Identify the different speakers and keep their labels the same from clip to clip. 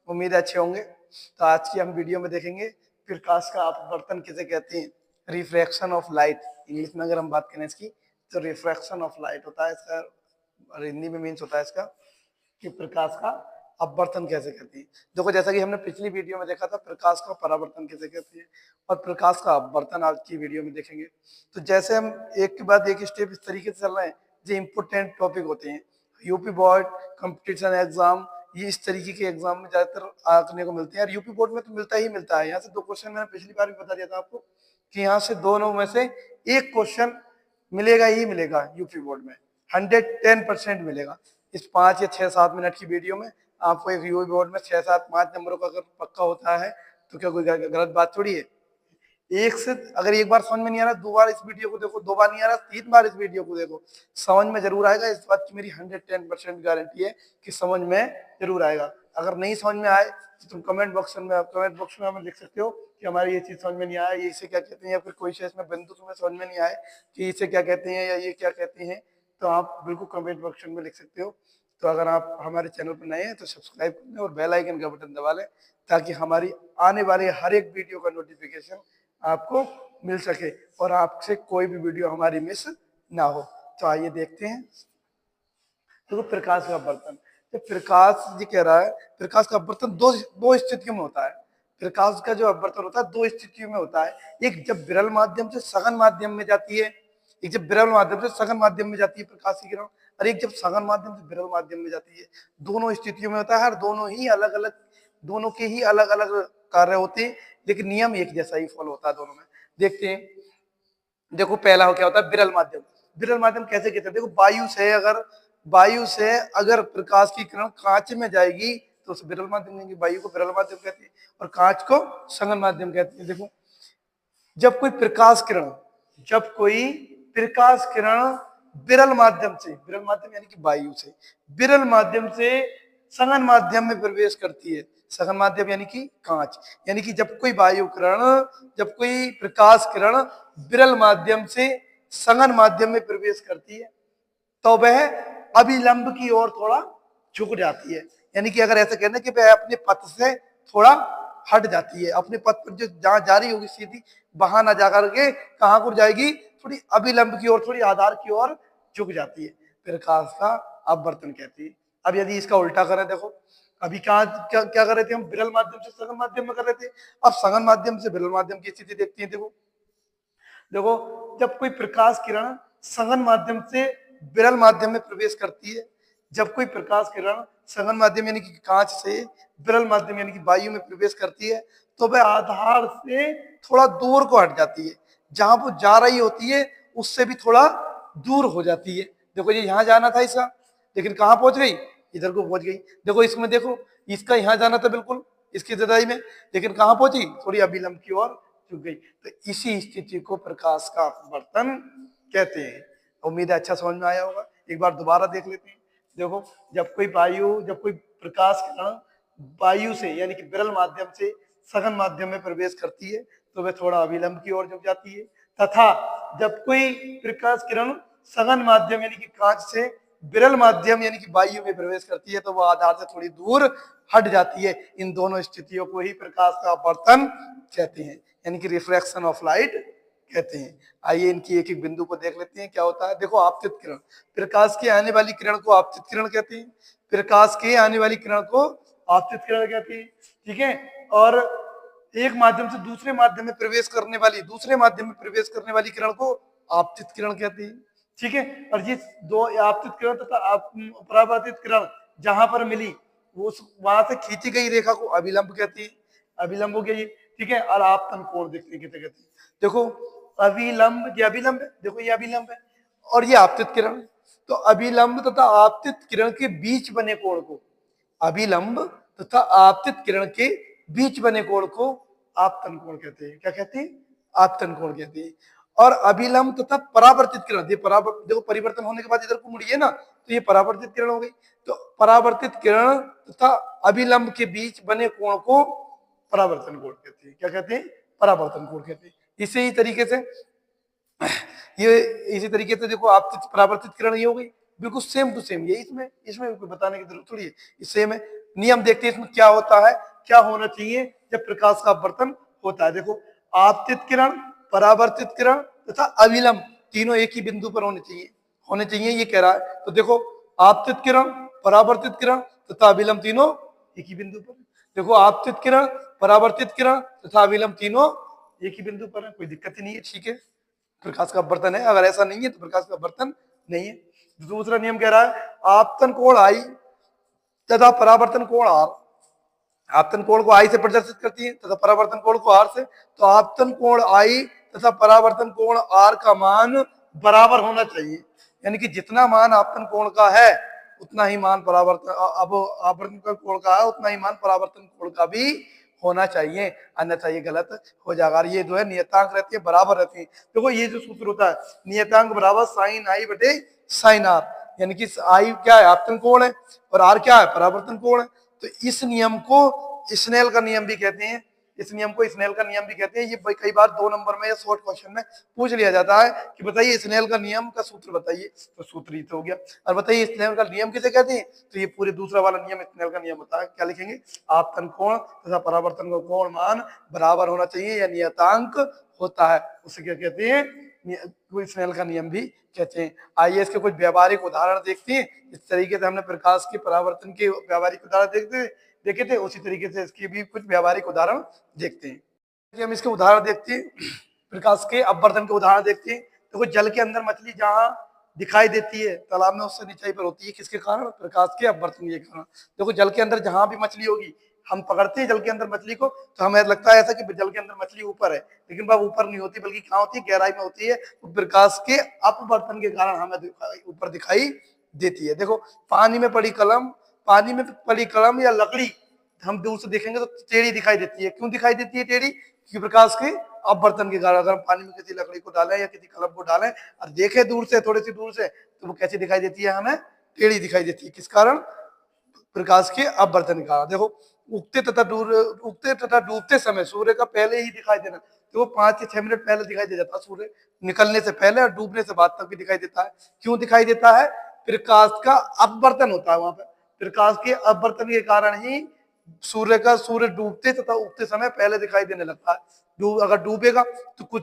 Speaker 1: उम्मीद है अच्छे होंगे। तो आज की हम वीडियो में देखेंगे प्रकाश का अपवर्तन किसे कहते हैं, रिफ्रैक्शन ऑफ लाइट। इंग्लिश में अगर हम बात करें इसकी तो रिफ्रैक्शन ऑफ लाइट होता है इसका, और हिंदी में मीन्स होता है इसका कि प्रकाश का अपवर्तन कैसे कहते हैं। देखो जैसा कि हमने पिछली वीडियो में देखा था प्रकाश का परावर्तन कैसे कहते हैं, और प्रकाश का अपवर्तन आज की वीडियो में देखेंगे। तो जैसे हम एक के बाद एक स्टेप इस तरीके से चल रहे हैं, जो इम्पोर्टेंट टॉपिक होते हैं यूपी बोर्ड कंपटीशन एग्जाम, ये इस तरीके के एग्जाम में ज्यादातर आने को मिलते हैं। और यूपी बोर्ड में तो मिलता ही मिलता है। यहाँ से 2 क्वेश्चन मैंने पिछली बार भी बता दिया था आपको कि यहाँ से दोनों में से एक क्वेश्चन मिलेगा ही मिलेगा यूपी बोर्ड में, 110% मिलेगा। इस 5 या 6-7 मिनट की वीडियो में आपको एक यूपी बोर्ड में 6-7-5 नंबरों का अगर पक्का होता है तो क्या कोई गलत बात थोड़ी है। एक से अगर एक बार समझ में नहीं आ रहा, 2 बार इस वीडियो को देखो, 2 बार नहीं आ रहा 3 बार इस वीडियो को देखो, समझ में जरूर आएगा। इस बात की मेरी 110% गारंटी है कि समझ में जरूर आएगा। अगर नहीं समझ में आए तो तुम कमेंट बॉक्स में हमें लिख सकते हो कि हमारी ये चीज समझ में नहीं आया, ये इसे क्या कहते हैं, या फिर कोई से इसमें बिंदु तुम्हें समझ में नहीं आए कि इसे क्या कहते हैं या ये क्या कहते हैं, तो आप बिल्कुल कमेंट बॉक्स में लिख सकते हो। तो अगर आप हमारे चैनल पर नए हैं तो सब्सक्राइब कर लें और बेल आइकन का बटन दबा लें, ताकि हमारी आने वाले हर एक वीडियो का नोटिफिकेशन आपको मिल सके और आपसे कोई भी वीडियो हमारी मिस ना हो। तो आइए देखते हैं। देखो प्रकाश का अपवर्तन, तो प्रकाश जी कह रहा है प्रकाश का अपवर्तन दो स्थितियों में होता है। प्रकाश का जो अपवर्तन होता है 2 स्थितियों में होता है। एक जब विरल माध्यम से सघन माध्यम में जाती है, एक जब विरल माध्यम से सघन माध्यम में जाती है प्रकाश की किरण, और एक जब सघन माध्यम से विरल माध्यम में जाती है। दोनों स्थितियों में होता है, और दोनों ही अलग अलग, दोनों के ही अलग अलग कार्य होते हैं, लेकिन नियम एक जैसा ही फॉलो होता है दोनों में। देखते हैं। देखो पहला क्या होता है विरल माध्यम। विरल माध्यम कैसे कहते हैं, देखो वायु से अगर प्रकाश की किरण कांच में जाएगी तो उसे विरल माध्यम देंगे, वायु को विरल माध्यम कहते हैं और कांच को सघन माध्यम कहते हैं। देखो जब कोई प्रकाश किरण विरल माध्यम से, विरल माध्यम यानी कि वायु से, विरल माध्यम से सघन माध्यम में प्रवेश करती है, सघन माध्यम यानी कि कांच, यानी कि जब कोई प्रकाश किरण विरल माध्यम से सघन माध्यम में प्रवेश करती है तो वह अभिलंब की ओर थोड़ा झुक जाती है। यानी कि अगर ऐसा कहना कि वह अपने पथ से थोड़ा हट जाती है, अपने पथ पर जो जहां जा रही होगी सीधी, वहां ना जाकर के कहां को जाएगी, थोड़ी अभिलंब की ओर, थोड़ी आधार की ओर झुक जाती है, प्रकाश का अपवर्तन कहती है। अब यदि इसका उल्टा करें, देखो अभी क्या कर रहे थे हम, विरल माध्यम से सघन माध्यम में कर रहे थे, अब सघन माध्यम से विरल माध्यम की स्थिति देखती है। देखो जब कोई प्रकाश किरण सघन माध्यम से विरल माध्यम में प्रवेश करती है, जब कोई प्रकाश किरण सघन माध्यम यानी कि कांच से विरल माध्यम यानी कि वायु में प्रवेश करती है तो वह आधार से थोड़ा दूर को हट जाती है, जहां वो जा रही होती है उससे भी थोड़ा दूर हो जाती है। देखो ये यहाँ जाना था इसका, लेकिन कहाँ पहुंच गई, इधर को पहुंच गई। देखो इसमें देखो इसका यहाँ जाना था बिल्कुल इसकी जुदाई में, लेकिन कहाँ पहुंची, थोड़ी अभिलंब की ओर झुक गई। तो इसी स्थिति को प्रकाश का अपवर्तन कहते हैं। उम्मीद है अच्छा समझ में आया होगा। एक बार दोबारा देख लेते हैं। देखो जब कोई प्रकाश किरण वायु से यानी कि विरल माध्यम से सघन माध्यम में प्रवेश करती है तो वह थोड़ा अभिलंब की ओर झुक जाती है, तथा जब कोई प्रकाश किरण सघन माध्यम यानी कि कांच से विरल माध्यम यानी कि वायु में प्रवेश करती है तो वह आधार से थोड़ी दूर हट जाती है। इन दोनों स्थितियों को ही प्रकाश का अपवर्तन कहते हैं, यानी कि रिफ्रैक्शन ऑफ लाइट कहते हैं। आइए इनकी एक एक बिंदु को देख लेते हैं क्या होता है। देखो आपतित किरण, प्रकाश की आने वाली किरण को आपतित किरण कहते हैं, प्रकाश की आने वाली किरण को आपतित किरण कहते हैं, ठीक है। और एक माध्यम से दूसरे माध्यम में प्रवेश करने वाली किरण को आपतित किरण कहते हैं, ठीक है। और ये दो आपतित किरण तथा परावर्तित किरण जहां पर मिली वो वहां से खींची गई रेखा को अभिलंब कहते हैं, अभिलंब हो गया ये, ठीक है। और आपतन कोण देखते हैं, कहते हैं। देखो अभिलंब, ये अभिलंब है, देखो ये अभिलंब है और ये आपतित किरण है। तो अभिलंब तथा आपतित किरण के बीच बने कोण को, अभिलंब तथा आपतित किरण के बीच बने कोण को आपतन कोण कहते हैं। क्या कहते हैं, आपतन कोण कहते हैं। और अभिलंब तथा परावर्तित किरण, देखो परिवर्तन होने के बाद इधर को मुड़िए ना तो ये परावर्तित किरण हो गई। तो परावर्तित किरण तथा अभिलंब के बीच बने कोण को परावर्तन कोण कहते हैं। क्या कहते हैं, परावर्तन कोण कहते हैं। इसी तरीके से देखो आपतित परावर्तित किरण ये हो गई, बिल्कुल सेम टू सेम। ये इसमें कोई बताने की जरूरत थोड़ी है, सेम है। नियम देखते हैं इसमें क्या होता है, क्या होना चाहिए जब प्रकाश का अपवर्तन होता है। देखो, आपतित किरण, परावर्तित किरण तथा अविलंब तीनों एक ही बिंदु पर होने चाहिए ये कह रहा है। तो देखो, आपतित किरण, परावर्तित किरण तथा अविलंब तीनों एक ही बिंदु पर। देखो, आपतित किरण, परावर्तित किरण तथा अविलंब तीनों एक ही बिंदु पर है, कोई दिक्कत ही नहीं है, ठीक है, प्रकाश का अपवर्तन है। अगर ऐसा नहीं है तो प्रकाश का अपवर्तन नहीं है। दूसरा नियम कह रहा है आपतन कोण आई तथा परावर्तन कोण आर। आपतन कोण को आई से प्रदर्शित करती है तथा परावर्तन कोण को आर से। तो आपतन कोण आई तथा परावर्तन कोण आर का मान बराबर होना चाहिए, यानी कि जितना मान आपतन कोण का है उतना ही मान परावर्तन अब आपवर्तन कोण का है उतना ही मान परावर्तन कोण का भी होना चाहिए, अन्यथा ये गलत हो जाएगा। ये जो है नियतांक रहती है, बराबर रहती है। देखो, ये जो सूत्र होता है नियतांक बराबर साइन आई बटे साइन आर, यानी कि आई क्या है, आपतन कोण है, और आर क्या है, परावर्तन कोण है। तो इस नियम को स्नेल का नियम भी कहते हैं, इस नियम को स्नेल का नियम भी कहते हैं। ये कई बार 2 नंबर में या शॉर्ट क्वेश्चन में पूछ लिया जाता है कि बताइए स्नेल का नियम का सूत्र बताइए, तो सूत्र ही तो हो गया। और बताइए स्नेल का नियम किसे कहते हैं, तो ये पूरे दूसरा वाला नियम स्नेल का नियम होता है। क्या लिखेंगे, आपतन कोण तथा परावर्तन का कोण मान बराबर होना चाहिए या नियतांक होता है, उसे क्या कहते हैं, स्नेल का नियम भी कहते हैं। आइए इसके कुछ व्यावहारिक उदाहरण देखते हैं। इस तरीके से हमने प्रकाश के परावर्तन के व्यावहारिक उदाहरण देखे थे, उसी तरीके से इसके भी कुछ व्यावहारिक उदाहरण देखते हैं। हम इसके उदाहरण देखते हैं, प्रकाश के अपवर्तन के उदाहरण देखते हैं। देखो, जल के अंदर मछली जहां दिखाई देती है तालाब में उससे नीचाई पर होती है, किसके कारण, प्रकाश के अपवर्तन के कारण। देखो, जल के अंदर जहां भी मछली होगी, हम पकड़ते हैं जल के अंदर मछली को तो हमें लगता है ऐसा कि जल के अंदर मछली ऊपर है, लेकिन वह ऊपर नहीं होती, बल्कि कहाँ होती है, गहराई में होती है। तो प्रकाश के अपवर्तन के कारण हमें ऊपर दिखाई देती है। देखो, पानी में पड़ी कलम या लकड़ी हम दूर से देखेंगे तो टेढ़ी दिखाई देती है। क्यों दिखाई देती है टेढ़ी, क्योंकि प्रकाश के अपवर्तन के कारण। अगर हम पानी में किसी लकड़ी को डालें या किसी कलम को डालें और देखें दूर से, थोड़ी सी दूर से, तो वो कैसी दिखाई देती है, हमें टेढ़ी दिखाई देती है। किस कारण, प्रकाश के अपवर्तन का। देखो, उगते तथा डूबते समय सूर्य का पहले ही दिखाई देना, तो वो 5 से 6 मिनट पहले दिखाई दे जाता है, सूर्य निकलने से पहले और डूबने से बाद तक भी दिखाई देता है। क्यों दिखाई देता है, प्रकाश का अपवर्तन होता है वहां पर। प्रकाश के अपवर्तन के कारण ही सूर्य डूबते तथा उगते समय पहले दिखाई देने लगता है। अगर डूबेगा तो कुछ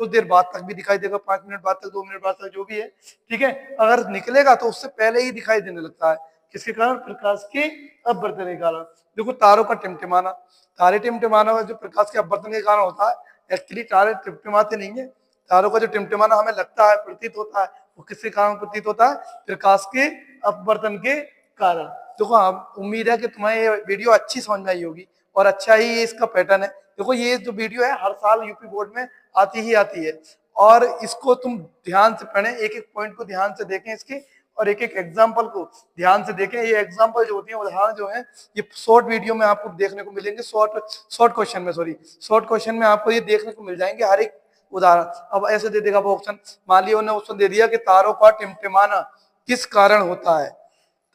Speaker 1: देर बाद तक भी दिखाई देगा, 5 मिनट बाद तक, 2 मिनट बाद तक, जो भी है, ठीक है। अगर निकलेगा तो उससे पहले ही दिखाई देने लगता है, किसके कारण, प्रकाश के अपवर्तन के कारण। देखो, तारों का टिमटिमाना, तारे टिमटिमाना जो प्रकाश के अपवर्तन के कारण होता है। एक्चुअली तारे टिमटिमाते नहीं है, तारों का जो टिमटिमाना हमें लगता है, प्रतीत होता है, वो किसके कारण प्रतीत होता है, प्रकाश के अपवर्तन के कारण। देखो, उम्मीद है कि तुम्हें ये वीडियो अच्छी समझ में आई होगी और अच्छा ही ये इसका पैटर्न है। देखो, ये जो वीडियो है हर साल यूपी बोर्ड में आती है, और इसको तुम ध्यान से पढ़ें, एक एक पॉइंट को ध्यान से देखें इसके, और एक एक एग्जाम्पल को ध्यान से देखें। ये एग्जाम्पल जो होती है, उदाहरण जो है, ये शॉर्ट वीडियो में आपको देखने को मिलेंगे, शॉर्ट क्वेश्चन में आपको ये देखने को मिल जाएंगे हर एक उदाहरण। अब ऐसे दे देगा वो ऑप्शन, मान लिया उन्होंने ऑप्शन दे दिया कि तारों का टिमटिमाना किस कारण होता है,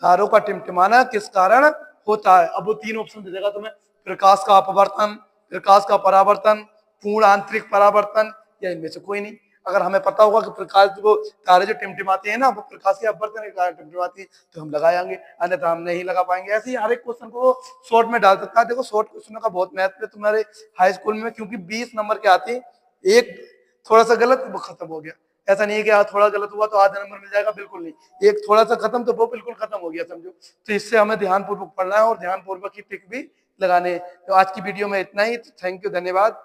Speaker 1: तारों का टिमटिमाना किस कारण होता है। अब वो 3 ऑप्शन दे देगा तुम्हें, प्रकाश का अपवर्तन, प्रकाश का परावर्तन, पूर्ण आंतरिक परावर्तन, या इनमें से कोई नहीं। अगर हमें पता होगा कि प्रकाश जो तारे जो टिमटिमाते हैं ना, वो प्रकाश के अपवर्तन के कारण टिमटिमाती है, तो हम लगाएंगे, अन्यथा हम नहीं लगा पाएंगे। ऐसे ही हर एक क्वेश्चन को शॉर्ट में डाल सकता है। देखो, शॉर्ट क्वेश्चनों का बहुत महत्व है तुम्हारे हाई स्कूल में, क्योंकि 20 नंबर के आते हैं, एक थोड़ा सा गलत वो खत्म हो गया। ऐसा नहीं है कि थोड़ा गलत हुआ तो आधा नंबर मिल जाएगा, बिल्कुल नहीं। एक थोड़ा सा खत्म तो वो बिल्कुल खत्म हो गया, समझो। तो इससे हमें ध्यानपूर्वक पढ़ना है और ध्यानपूर्वक ही टिक भी लगाने हैं। तो आज की वीडियो में इतना ही। थैंक यू, धन्यवाद।